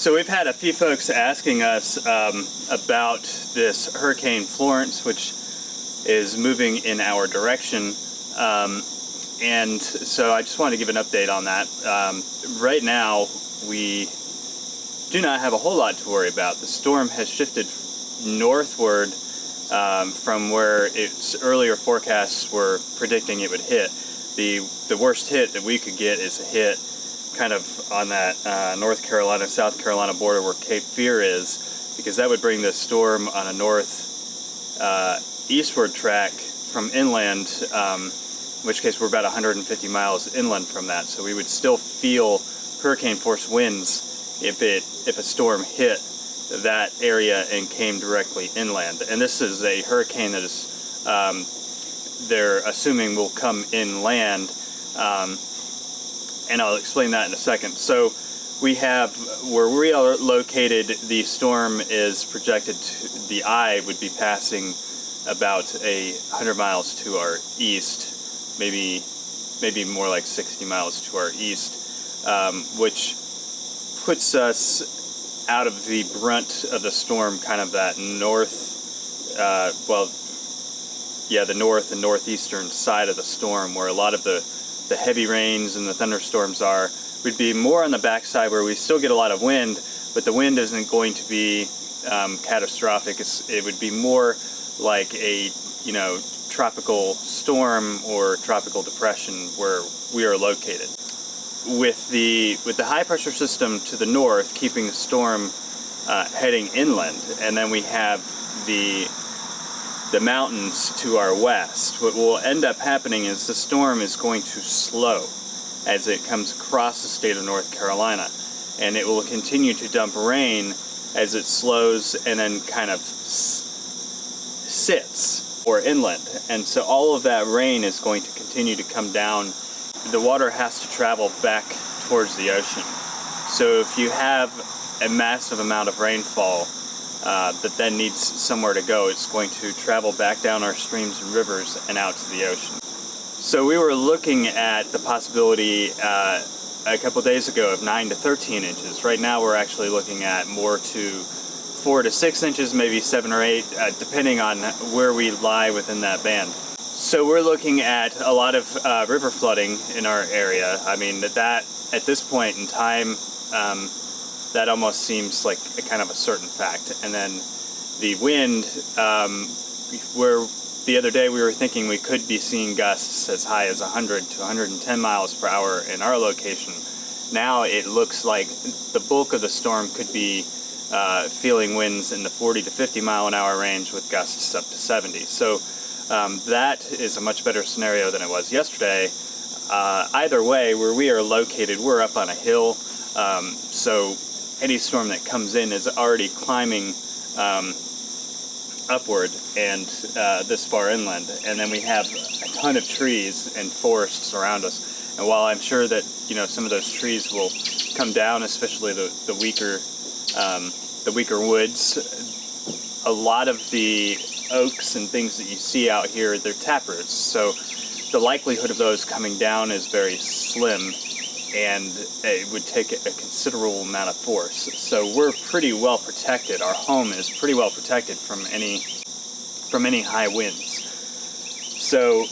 So we've had a few folks asking us about this Hurricane Florence, which is moving in our direction. And so I just wanted to give an update on that. Right now, we do not have a whole lot to worry about. The storm has shifted northward from where its earlier forecasts were predicting it would hit. The worst hit that we could get is a hit kind of on that North Carolina, South Carolina border where Cape Fear is, because that would bring the storm on a eastward track from inland, in which case we're about 150 miles inland from that. So we would still feel hurricane force winds if a storm hit that area and came directly inland. And this is a hurricane that is they're assuming will come inland. And I'll explain that in a second. So we have, where we are located, the storm is projected to, the eye would be passing about 100 miles to our east, maybe more like 60 miles to our east, which puts us out of the brunt of the storm, kind of that north, the north and northeastern side of the storm, where a lot of the heavy rains and the thunderstorms are. We'd be more on the backside where we still get a lot of wind, but the wind isn't going to be catastrophic. It would be more like a tropical storm or tropical depression where we are located. With the high pressure system to the north keeping the storm heading inland, and then we have the mountains to our west, what will end up happening is the storm is going to slow as it comes across the state of North Carolina, and it will continue to dump rain as it slows and then kind of sits or inland. And so all of that rain is going to continue to come down. The water has to travel back towards the ocean. So if you have a massive amount of rainfall that then needs somewhere to go, it's going to travel back down our streams and rivers and out to the ocean. So we were looking at the possibility a couple days ago of 9 to 13 inches. Right now we're actually looking at more to 4 to 6 inches, maybe 7 or 8, depending on where we lie within that band. So we're looking at a lot of river flooding in our area. I mean, that at this point in time, that almost seems like a kind of a certain fact. And then the wind, where the other day we were thinking we could be seeing gusts as high as 100 to 110 miles per hour in our location. Now it looks like the bulk of the storm could be feeling winds in the 40 to 50 mile an hour range with gusts up to 70. So that is a much better scenario than it was yesterday. Either way, where we are located, we're up on a hill, so any storm that comes in is already climbing upward and this far inland, and then we have a ton of trees and forests around us. And while I'm sure that some of those trees will come down, especially the weaker woods, a lot of the oaks and things that you see out here, they're taproots, so the likelihood of those coming down is very slim, and it would take a considerable amount of force. So we're pretty well protected. Our home is pretty well protected from any high winds. So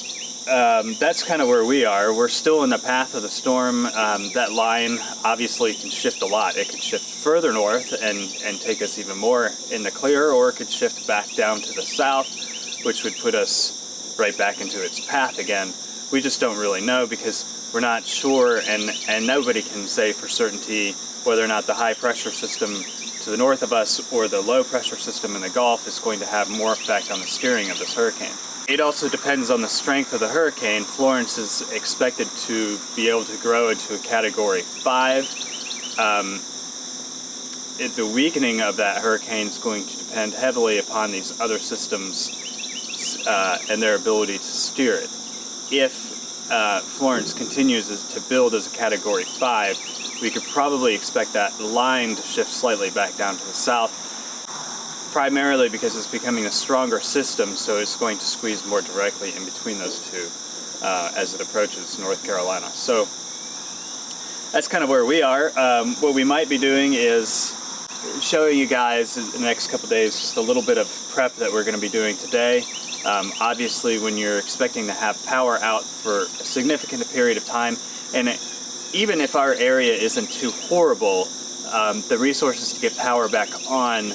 that's kind of where we are. We're still in the path of the storm. That line obviously can shift a lot. It could shift further north and take us even more in the clear, or it could shift back down to the south, which would put us right back into its path again. We just don't really know, because we're not sure, and nobody can say for certainty whether or not the high pressure system to the north of us or the low pressure system in the Gulf is going to have more effect on the steering of this hurricane. It also depends on the strength of the hurricane. Florence is expected to be able to grow into a Category 5. The weakening of that hurricane is going to depend heavily upon these other systems and their ability to steer it. If Florence continues to build as a Category 5, we could probably expect that line to shift slightly back down to the south, primarily because it's becoming a stronger system, so it's going to squeeze more directly in between those two as it approaches North Carolina. So that's kind of where we are. What we might be doing is showing you guys in the next couple days just a little bit of prep that we're going to be doing today. Obviously, when you're expecting to have power out for a significant period of time, and even if our area isn't too horrible, the resources to get power back on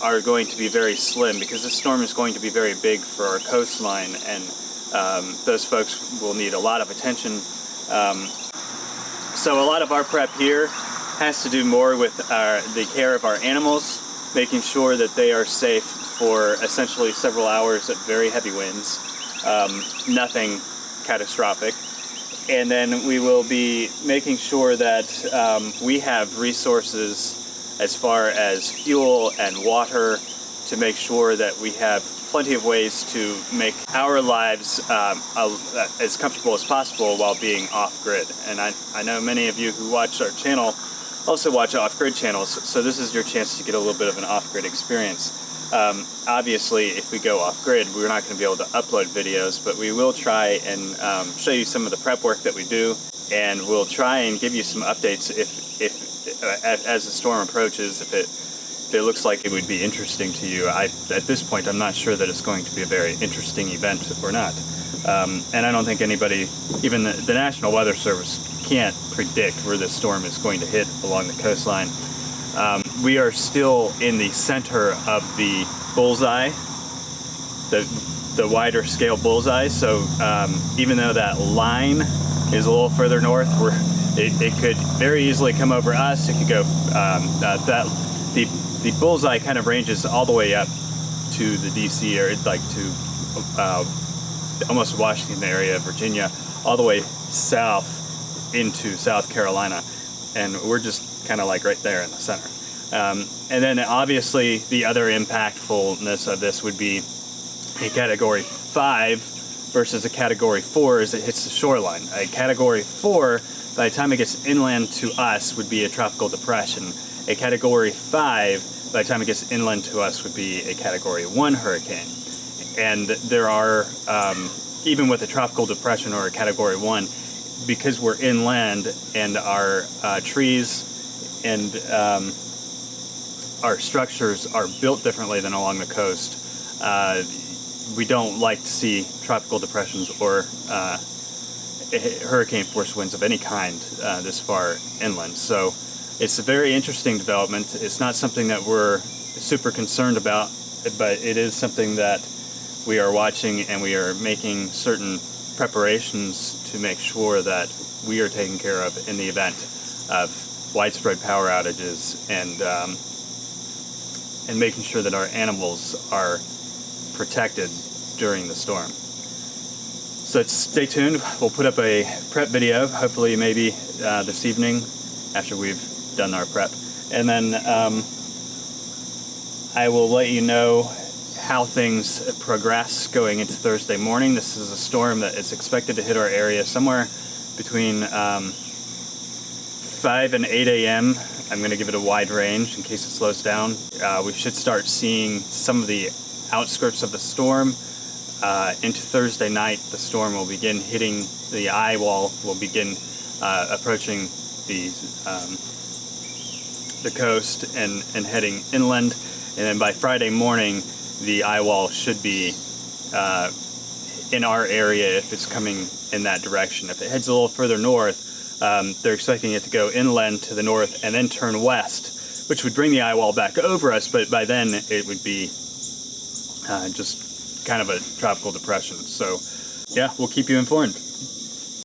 are going to be very slim, because this storm is going to be very big for our coastline, and those folks will need a lot of attention. So a lot of our prep here has to do more with the care of our animals, making sure that they are safe for essentially several hours at very heavy winds, nothing catastrophic. And then we will be making sure that we have resources as far as fuel and water to make sure that we have plenty of ways to make our lives as comfortable as possible while being off-grid. And I know many of you who watch our channel also watch off-grid channels, so this is your chance to get a little bit of an off-grid experience. Obviously, if we go off-grid, we're not going to be able to upload videos, but we will try and show you some of the prep work that we do, and we'll try and give you some updates as the storm approaches, if it looks like it would be interesting to you. At this point, I'm not sure that it's going to be a very interesting event or not. And I don't think anybody, even the National Weather Service, can't predict where this storm is going to hit along the coastline. We are still in the center of the bullseye, the wider scale bullseye. So even though that line is a little further north, it could very easily come over us. It could go the bullseye kind of ranges all the way up to the DC area, like to almost Washington area, Virginia, all the way south into South Carolina, and we're just kind of like right there in the center. And then obviously the other impactfulness of this would be a Category 5 versus a Category 4 as it hits the shoreline. A Category 4, by the time it gets inland to us, would be a tropical depression. A Category 5, by the time it gets inland to us, would be a Category 1 hurricane. And there are, even with a tropical depression or a Category 1, because we're inland and our trees and our structures are built differently than along the coast, we don't like to see tropical depressions or hurricane force winds of any kind this far inland. So it's a very interesting development. It's not something that we're super concerned about, but it is something that we are watching, and we are making certain preparations to make sure that we are taken care of in the event of widespread power outages, and making sure that our animals are protected during the storm. So stay tuned. We'll put up a prep video, hopefully maybe this evening after we've done our prep, and then I will let you know how things progress going into Thursday morning. This is a storm that is expected to hit our area somewhere between 5 and 8 a.m. I'm going to give it a wide range in case it slows down. We should start seeing some of the outskirts of the storm. Into Thursday night, the storm will begin hitting the eye wall, will begin approaching the coast and heading inland. And then by Friday morning, the eye wall should be in our area if it's coming in that direction. If it heads a little further north, they're expecting it to go inland to the north and then turn west, which would bring the eye wall back over us, but by then it would be just kind of a tropical depression. So yeah, we'll keep you informed.